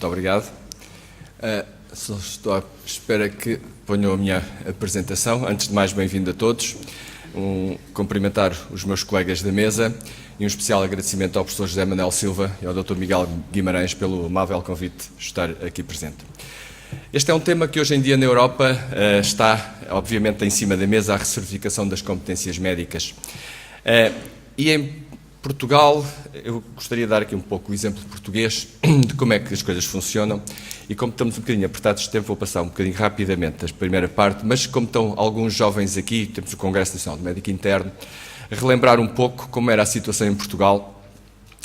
Muito obrigado. Só estou à espera que ponham a minha apresentação. Antes de mais, bem-vindo a todos. Cumprimentar os meus colegas da mesa e um especial agradecimento ao professor José Manuel Silva e ao Dr. Miguel Guimarães pelo amável convite de estar aqui presente. Este é um tema que hoje em dia na Europa está, obviamente, em cima da mesa, a ressignificação das competências médicas. E em Portugal, eu gostaria de dar aqui um pouco o exemplo português de como é que as coisas funcionam e como estamos um bocadinho apertados de tempo, vou passar um bocadinho rapidamente a primeira parte, mas como estão alguns jovens aqui, temos o Congresso Nacional de Médico Interno, relembrar um pouco como era a situação em Portugal.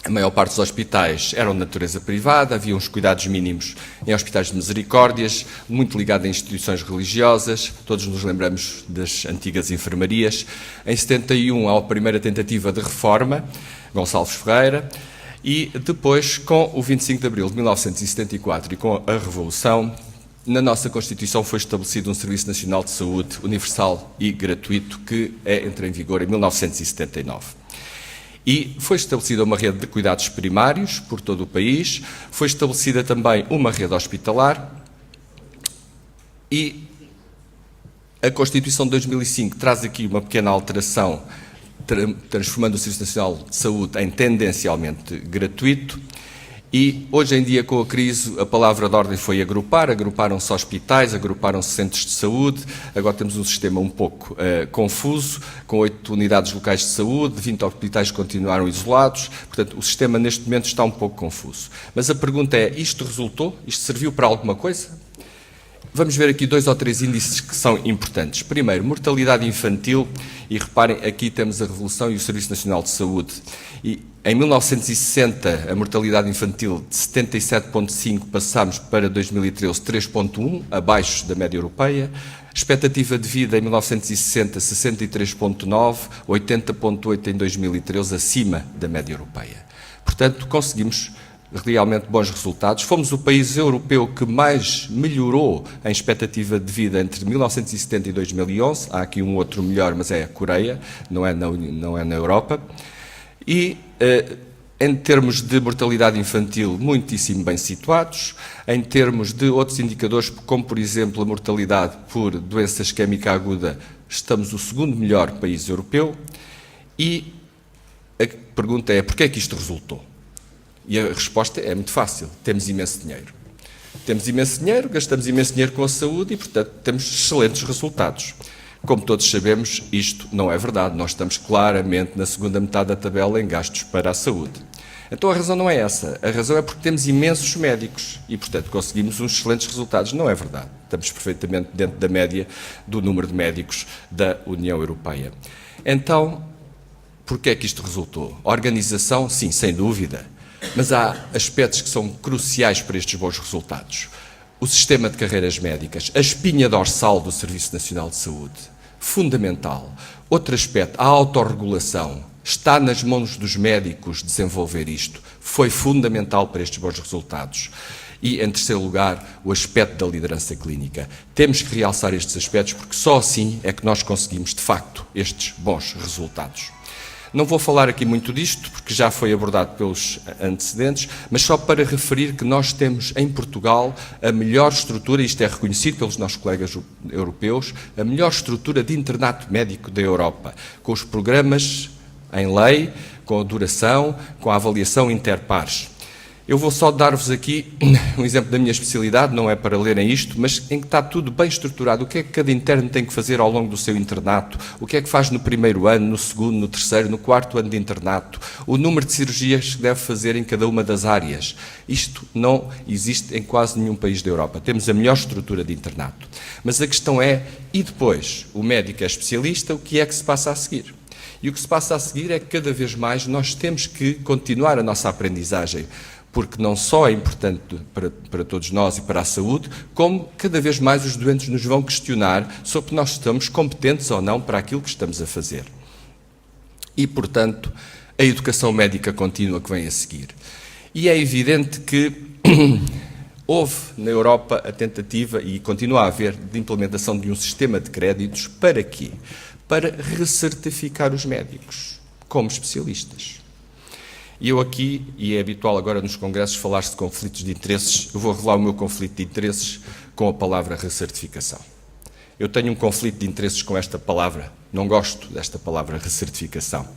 A maior parte dos hospitais eram de natureza privada, havia uns cuidados mínimos em hospitais de misericórdias, muito ligado a instituições religiosas, todos nos lembramos das antigas enfermarias. Em 71 há a primeira tentativa de reforma, Gonçalves Ferreira, e depois, com o 25 de abril de 1974 e com a Revolução, na nossa Constituição foi estabelecido um Serviço Nacional de Saúde universal e gratuito que entra em vigor em 1979. E foi estabelecida uma rede de cuidados primários por todo o país, foi estabelecida também uma rede hospitalar e a Constituição de 2005 traz aqui uma pequena alteração, transformando o Serviço Nacional de Saúde em tendencialmente gratuito. E hoje em dia, com a crise, a palavra de ordem foi agrupar, agruparam-se hospitais, agruparam-se centros de saúde, agora temos um sistema um pouco confuso, com 8 unidades locais de saúde, 20 hospitais continuaram isolados, portanto o sistema neste momento está um pouco confuso. Mas a pergunta é, isto resultou? Isto serviu para alguma coisa? Vamos ver aqui 2 ou 3 índices que são importantes. Primeiro, mortalidade infantil, e reparem, aqui temos a Revolução e o Serviço Nacional de Saúde. E em 1960, a mortalidade infantil de 77,5 passámos para 2013 3,1, abaixo da média europeia. Expectativa de vida em 1960, 63,9, 80,8 em 2013, acima da média europeia. Portanto, conseguimos realmente bons resultados. Fomos o país europeu que mais melhorou em expectativa de vida entre 1970 e 2011. Há aqui um outro melhor, mas é a Coreia, não é na Europa. E em termos de mortalidade infantil, muitíssimo bem situados. Em termos de outros indicadores, como por exemplo a mortalidade por doença isquémica aguda, estamos o segundo melhor país europeu. E a pergunta é, porquê é que isto resultou? E a resposta é muito fácil, temos imenso dinheiro. Temos imenso dinheiro, gastamos imenso dinheiro com a saúde e, portanto, temos excelentes resultados. Como todos sabemos, isto não é verdade. Nós estamos claramente na segunda metade da tabela em gastos para a saúde. Então a razão não é essa. A razão é porque temos imensos médicos e, portanto, conseguimos uns excelentes resultados. Não é verdade. Estamos perfeitamente dentro da média do número de médicos da União Europeia. Então, porquê é que isto resultou? Organização, sim, sem dúvida. Mas há aspectos que são cruciais para estes bons resultados. O sistema de carreiras médicas, a espinha dorsal do Serviço Nacional de Saúde, fundamental. Outro aspecto, a autorregulação. Está nas mãos dos médicos desenvolver isto. Foi fundamental para estes bons resultados. E, em terceiro lugar, o aspecto da liderança clínica. Temos que realçar estes aspectos porque só assim é que nós conseguimos, de facto, estes bons resultados. Não vou falar aqui muito disto, porque já foi abordado pelos antecedentes, mas só para referir que nós temos em Portugal a melhor estrutura, isto é reconhecido pelos nossos colegas europeus, a melhor estrutura de internato médico da Europa, com os programas em lei, com a duração, com a avaliação interpares. Eu vou só dar-vos aqui um exemplo da minha especialidade, não é para lerem isto, mas em que está tudo bem estruturado. O que é que cada interno tem que fazer ao longo do seu internato? O que é que faz no primeiro ano, no segundo, no terceiro, no quarto ano de internato? O número de cirurgias que deve fazer em cada uma das áreas. Isto não existe em quase nenhum país da Europa. Temos a melhor estrutura de internato. Mas a questão é, e depois? O médico é especialista, o que é que se passa a seguir? E o que se passa a seguir é que cada vez mais nós temos que continuar a nossa aprendizagem, porque não só é importante para todos nós e para a saúde, como cada vez mais os doentes nos vão questionar sobre se nós estamos competentes ou não para aquilo que estamos a fazer. E, portanto, a educação médica contínua que vem a seguir. E é evidente que houve na Europa a tentativa, e continua a haver, de implementação de um sistema de créditos. Para quê? Para recertificar os médicos como especialistas. E eu aqui, e é habitual agora nos congressos falar-se de conflitos de interesses, eu vou revelar o meu conflito de interesses com a palavra recertificação. Eu tenho um conflito de interesses com esta palavra, não gosto desta palavra recertificação.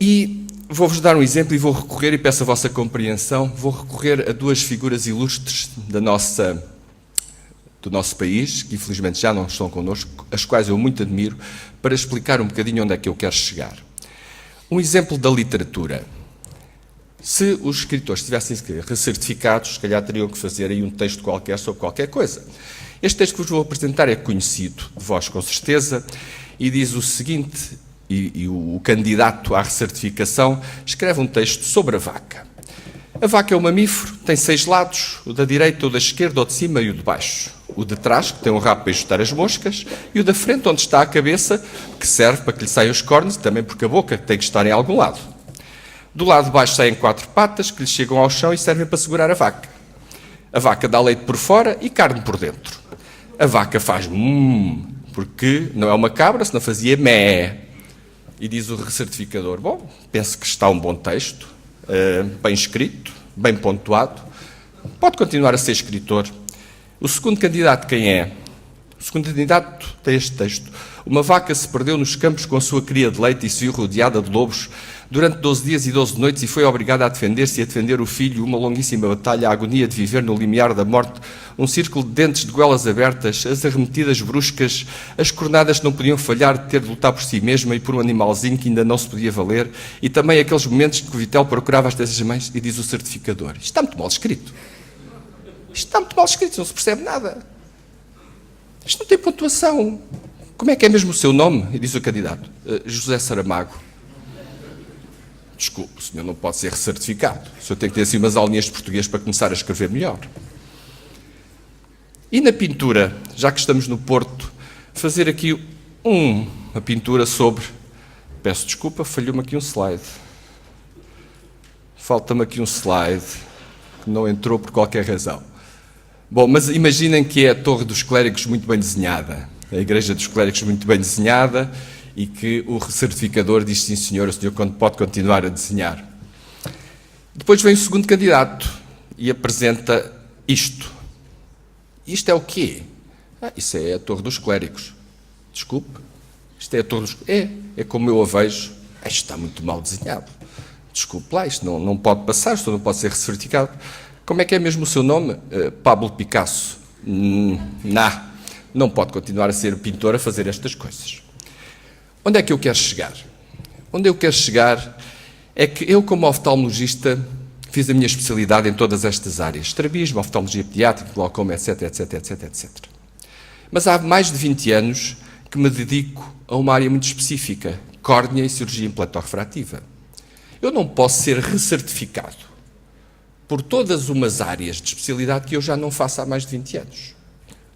E vou-vos dar um exemplo e vou recorrer, e peço a vossa compreensão, vou recorrer a duas figuras ilustres do nosso país, que infelizmente já não estão connosco, as quais eu muito admiro, para explicar um bocadinho onde é que eu quero chegar. Um exemplo da literatura. Se os escritores tivessem que ser recertificados, se calhar teriam que fazer aí um texto qualquer sobre qualquer coisa. Este texto que vos vou apresentar é conhecido de vós com certeza, e diz o seguinte, e o candidato à recertificação escreve um texto sobre a vaca. A vaca é um mamífero, tem 6 lados, o da direita, o da esquerda, o de cima e o de baixo. O de trás, que tem um rabo para ajustar as moscas, e o da frente, onde está a cabeça, que serve para que lhe saiam os cornos, também porque a boca tem que estar em algum lado. Do lado de baixo saem 4 patas, que lhe chegam ao chão e servem para segurar a vaca. A vaca dá leite por fora e carne por dentro. A vaca faz porque não é uma cabra, senão fazia mé. E diz o recertificador, bom, penso que está um bom texto, bem escrito, bem pontuado, pode continuar a ser escritor. O segundo candidato quem é? O segundo candidato tem este texto. Uma vaca se perdeu nos campos com a sua cria de leite e se viu rodeada de lobos durante 12 dias e 12 noites e foi obrigada a defender-se e a defender o filho, uma longuíssima batalha, a agonia de viver no limiar da morte, um círculo de dentes de goelas abertas, as arremetidas bruscas, as cornadas que não podiam falhar de ter de lutar por si mesma e por um animalzinho que ainda não se podia valer, e também aqueles momentos que o Vitel procurava as dessas mães, e diz o certificador, isto está muito mal escrito. Isto está muito mal escrito, não se percebe nada. Isto não tem pontuação. Como é que é mesmo o seu nome? E diz o candidato, José Saramago. Desculpe, o senhor não pode ser recertificado. O senhor tem que ter assim umas aulinhas de português para começar a escrever melhor. E na pintura, já que estamos no Porto, fazer aqui uma pintura sobre... Peço desculpa, falhou-me aqui um slide. Falta-me aqui um slide, que não entrou por qualquer razão. Bom, mas imaginem que é a Torre dos Clérigos muito bem desenhada, a Igreja dos Clérigos muito bem desenhada, e que o certificador diz, sim senhor, o senhor pode continuar a desenhar. Depois vem o segundo candidato e apresenta isto. Isto é o quê? Isso é a Torre dos Clérigos. Desculpe, isto é a Torre dos Clérigos. É como eu a vejo. Isto está muito mal desenhado. Desculpe lá, isto não pode passar, isto não pode ser recertificado. Como é que é mesmo o seu nome? Pablo Picasso. Não pode continuar a ser pintor a fazer estas coisas. Onde é que eu quero chegar? Onde eu quero chegar é que eu, como oftalmologista, fiz a minha especialidade em todas estas áreas. Estrabismo, oftalmologia pediátrica, glaucoma, etc, etc, etc, etc. Mas há mais de 20 anos que me dedico a uma área muito específica, córnea e cirurgia implantorrefrativa. Eu não posso ser recertificado por todas umas áreas de especialidade que eu já não faço há mais de 20 anos.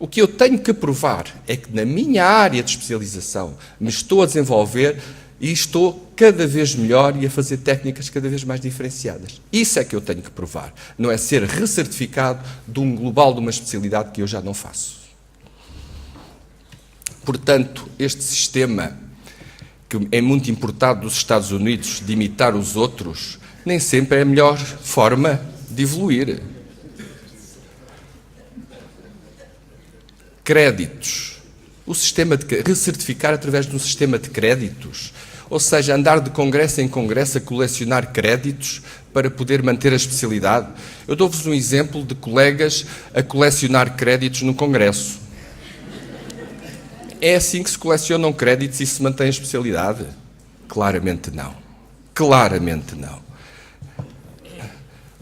O que eu tenho que provar é que na minha área de especialização me estou a desenvolver e estou cada vez melhor e a fazer técnicas cada vez mais diferenciadas. Isso é que eu tenho que provar. Não é ser recertificado de um global de uma especialidade que eu já não faço. Portanto, este sistema, que é muito importado dos Estados Unidos, de imitar os outros, nem sempre é a melhor forma de evoluir. Créditos. O sistema de recertificar através de um sistema de créditos. Ou seja, andar de congresso em congresso a colecionar créditos para poder manter a especialidade. Eu dou-vos um exemplo de colegas a colecionar créditos no congresso. É assim que se colecionam créditos e se mantém a especialidade? Claramente não. Claramente não.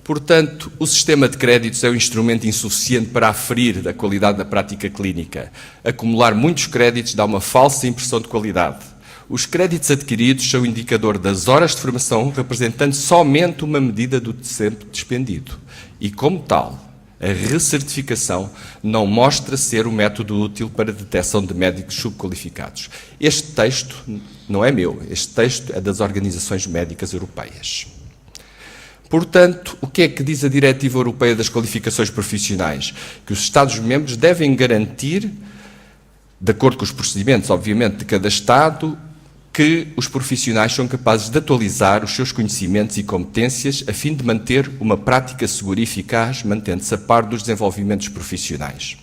Portanto, o sistema de créditos é um instrumento insuficiente para aferir a qualidade da prática clínica. Acumular muitos créditos dá uma falsa impressão de qualidade. Os créditos adquiridos são indicador das horas de formação, representando somente uma medida do tempo despendido. E, como tal, a recertificação não mostra ser o método útil para a detecção de médicos subqualificados. Este texto não é meu, este texto é das organizações médicas europeias. Portanto, o que é que diz a Diretiva Europeia das Qualificações Profissionais? Que os Estados-membros devem garantir, de acordo com os procedimentos, obviamente, de cada Estado, que os profissionais são capazes de atualizar os seus conhecimentos e competências a fim de manter uma prática segura e eficaz, mantendo-se a par dos desenvolvimentos profissionais.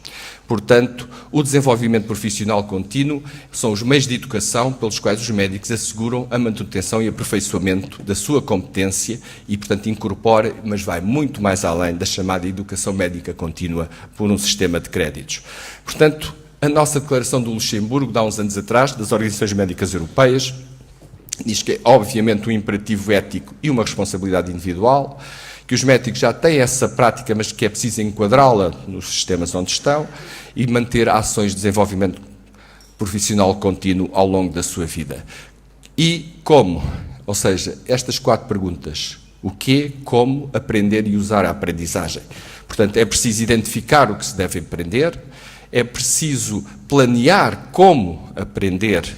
Portanto, o desenvolvimento profissional contínuo são os meios de educação pelos quais os médicos asseguram a manutenção e aperfeiçoamento da sua competência e, portanto, incorpora, mas vai muito mais além da chamada educação médica contínua por um sistema de créditos. Portanto, a nossa declaração do Luxemburgo, de há uns anos atrás, das organizações médicas europeias, diz que é, obviamente, um imperativo ético e uma responsabilidade individual, que os médicos já têm essa prática, mas que é preciso enquadrá-la nos sistemas onde estão e manter ações de desenvolvimento profissional contínuo ao longo da sua vida. E como? Ou seja, estas 4 perguntas. O quê, como, aprender e usar a aprendizagem. Portanto, é preciso identificar o que se deve aprender, é preciso planear como aprender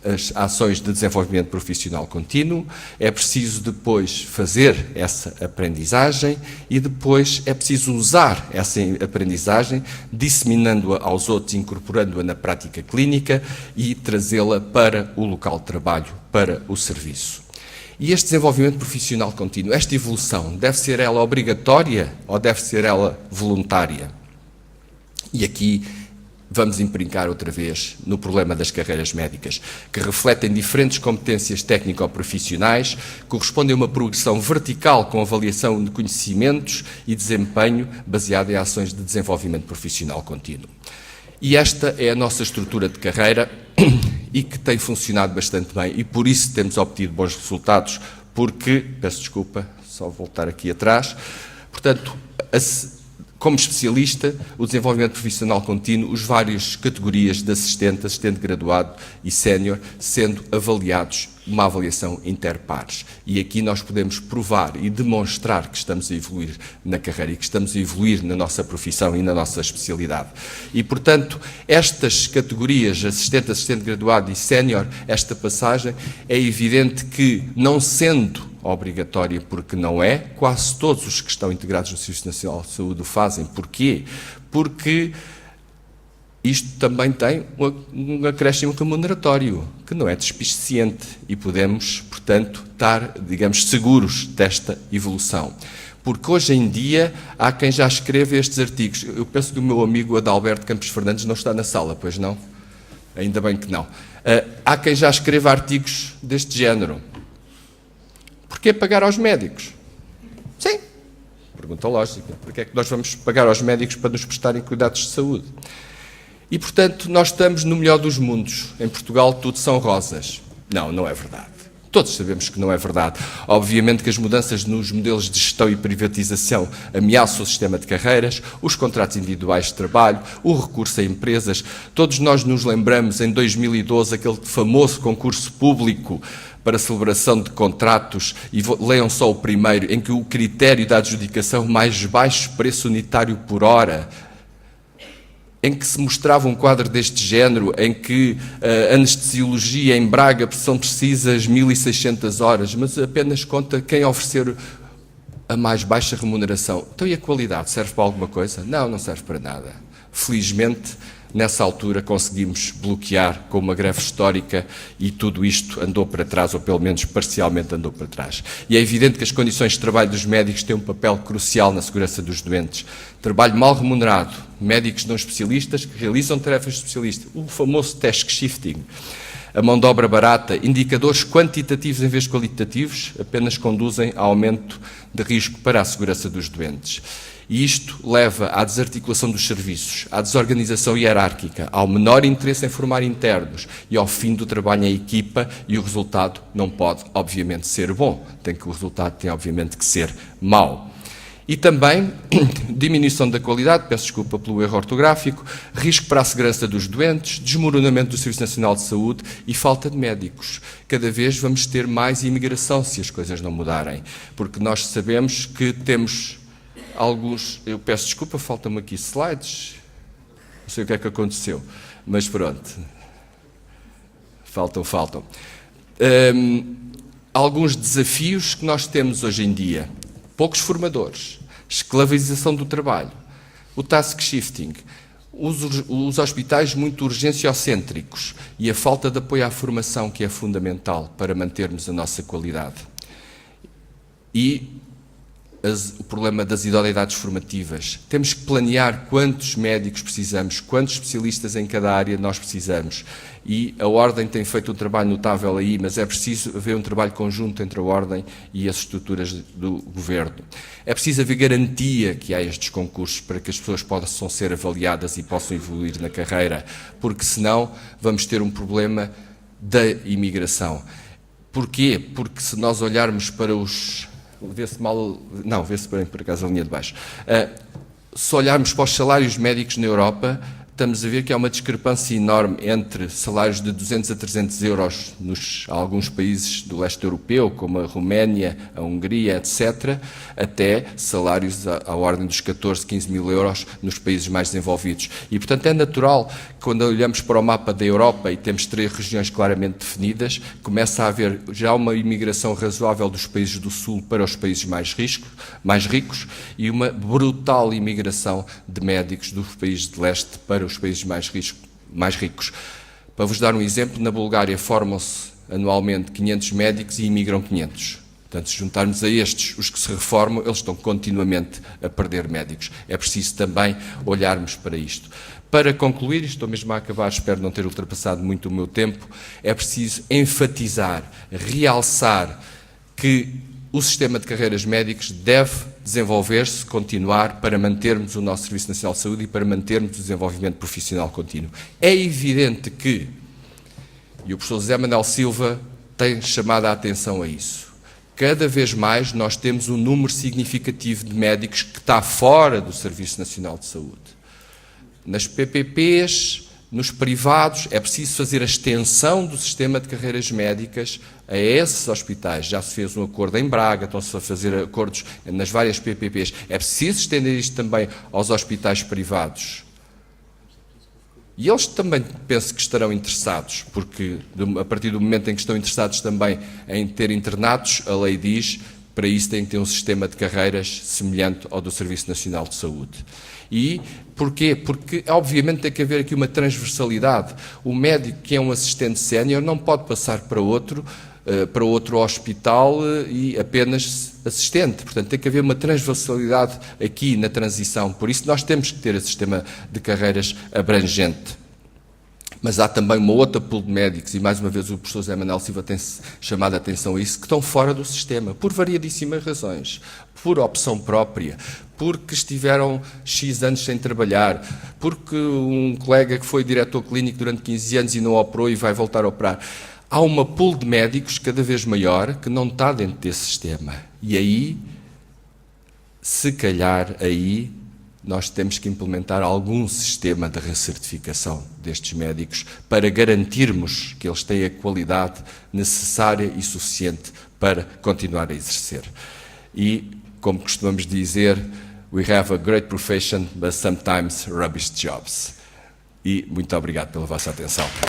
as ações de desenvolvimento profissional contínuo, é preciso depois fazer essa aprendizagem e depois é preciso usar essa aprendizagem, disseminando-a aos outros, incorporando-a na prática clínica e trazê-la para o local de trabalho, para o serviço. E este desenvolvimento profissional contínuo, esta evolução, deve ser ela obrigatória ou deve ser ela voluntária? E aqui vamos imbricar outra vez no problema das carreiras médicas, que refletem diferentes competências técnico-profissionais, correspondem a uma progressão vertical com avaliação de conhecimentos e desempenho baseada em ações de desenvolvimento profissional contínuo. E esta é a nossa estrutura de carreira e que tem funcionado bastante bem e por isso temos obtido bons resultados, porque, peço desculpa, só voltar aqui atrás, portanto, como especialista, o desenvolvimento profissional contínuo, as várias categorias de assistente, assistente graduado e sénior, sendo avaliados uma avaliação interpares. E aqui nós podemos provar e demonstrar que estamos a evoluir na carreira e que estamos a evoluir na nossa profissão e na nossa especialidade. E, portanto, estas categorias, assistente, assistente graduado e sénior, esta passagem, é evidente que, não sendo obrigatória, porque não é, quase todos os que estão integrados no Serviço Nacional de Saúde o fazem. Porquê? Porque isto também tem um acréscimo remuneratório, que não é despiciente, e podemos, portanto, estar, digamos, seguros desta evolução. Porque hoje em dia há quem já escreva estes artigos. Eu penso que o meu amigo Adalberto Campos Fernandes não está na sala, pois não? Ainda bem que não. Há quem já escreva artigos deste género. Porquê pagar aos médicos? Sim, pergunta lógica. Porquê é que nós vamos pagar aos médicos para nos prestarem cuidados de saúde? E, portanto, nós estamos no melhor dos mundos. Em Portugal tudo são rosas. Não, não é verdade. Todos sabemos que não é verdade. Obviamente que as mudanças nos modelos de gestão e privatização ameaçam o sistema de carreiras, os contratos individuais de trabalho, o recurso a empresas. Todos nós nos lembramos, em 2012, aquele famoso concurso público para celebração de contratos, e leiam só o primeiro, em que o critério da adjudicação mais baixo preço unitário por hora, em que se mostrava um quadro deste género, em que a anestesiologia em Braga são precisas 1.600 horas, mas apenas conta quem oferecer a mais baixa remuneração. Então, e a qualidade? Serve para alguma coisa? Não, não serve para nada. Felizmente, nessa altura conseguimos bloquear com uma greve histórica e tudo isto andou para trás, ou pelo menos parcialmente andou para trás. E é evidente que as condições de trabalho dos médicos têm um papel crucial na segurança dos doentes. Trabalho mal remunerado, médicos não especialistas que realizam tarefas de especialista, o famoso task shifting, a mão de obra barata, indicadores quantitativos em vez de qualitativos, apenas conduzem a aumento de risco para a segurança dos doentes. E isto leva à desarticulação dos serviços, à desorganização hierárquica, ao menor interesse em formar internos e ao fim do trabalho em equipa, e o resultado não pode, obviamente, ser bom. O resultado tem, obviamente, que ser mau. E também diminuição da qualidade, peço desculpa pelo erro ortográfico, risco para a segurança dos doentes, desmoronamento do Serviço Nacional de Saúde e falta de médicos. Cada vez vamos ter mais imigração se as coisas não mudarem, porque nós sabemos que temos alguns, eu peço desculpa, faltam-me aqui slides, não sei o que é que aconteceu, mas pronto, faltam. Alguns desafios que nós temos hoje em dia: poucos formadores, esclavização do trabalho, o task shifting, os hospitais muito urgenciocêntricos e a falta de apoio à formação, que é fundamental para mantermos a nossa qualidade. E o problema das idoneidades formativas. Temos que planear quantos médicos precisamos, quantos especialistas em cada área nós precisamos. E a Ordem tem feito um trabalho notável aí, mas é preciso haver um trabalho conjunto entre a Ordem e as estruturas do Governo. É preciso haver garantia que há estes concursos para que as pessoas possam ser avaliadas e possam evoluir na carreira, porque senão vamos ter um problema da imigração. Porquê? Porque se nós olharmos para os... Vê-se mal... Não, vê-se bem, por acaso, a linha de baixo. Se olharmos para os salários médicos na Europa, estamos a ver que há uma discrepância enorme entre salários de 200 a 300 euros nos alguns países do leste europeu, como a Roménia, a Hungria, etc., até salários à ordem dos 14, 15 mil euros nos países mais desenvolvidos. E, portanto, é natural que, quando olhamos para o mapa da Europa e temos 3 regiões claramente definidas, começa a haver já uma imigração razoável dos países do Sul para os países mais ricos e uma brutal imigração de médicos dos países de leste para os países mais ricos. Para vos dar um exemplo, na Bulgária formam-se anualmente 500 médicos e imigram 500. Portanto, se juntarmos a estes, os que se reformam, eles estão continuamente a perder médicos. É preciso também olharmos para isto. Para concluir, estou mesmo a acabar, espero não ter ultrapassado muito o meu tempo, é preciso enfatizar, realçar que o sistema de carreiras médicas deve desenvolver-se, continuar, para mantermos o nosso Serviço Nacional de Saúde e para mantermos o desenvolvimento profissional contínuo. É evidente que, e o professor José Manuel Silva tem chamado a atenção a isso, cada vez mais nós temos um número significativo de médicos que está fora do Serviço Nacional de Saúde. Nas PPPs, nos privados, é preciso fazer a extensão do sistema de carreiras médicas a esses hospitais. Já se fez um acordo em Braga, estão-se a fazer acordos nas várias PPPs. É preciso estender isto também aos hospitais privados. E eles também penso que estarão interessados, porque a partir do momento em que estão interessados também em ter internatos, a lei diz, para isso tem que ter um sistema de carreiras semelhante ao do Serviço Nacional de Saúde. E porquê? Porque, obviamente, tem que haver aqui uma transversalidade. O médico que é um assistente sénior não pode passar para outro hospital e apenas assistente. Portanto, tem que haver uma transversalidade aqui na transição. Por isso, nós temos que ter esse sistema de carreiras abrangente. Mas há também uma outra pool de médicos, e mais uma vez o professor José Manuel Silva tem chamado a atenção a isso, que estão fora do sistema, por variadíssimas razões, por opção própria, porque estiveram X anos sem trabalhar, porque um colega que foi diretor clínico durante 15 anos e não operou e vai voltar a operar. Há uma pool de médicos cada vez maior que não está dentro desse sistema. E aí, se calhar, nós temos que implementar algum sistema de recertificação destes médicos para garantirmos que eles têm a qualidade necessária e suficiente para continuar a exercer. E, como costumamos dizer, we have a great profession, but sometimes rubbish jobs. E muito obrigado pela vossa atenção.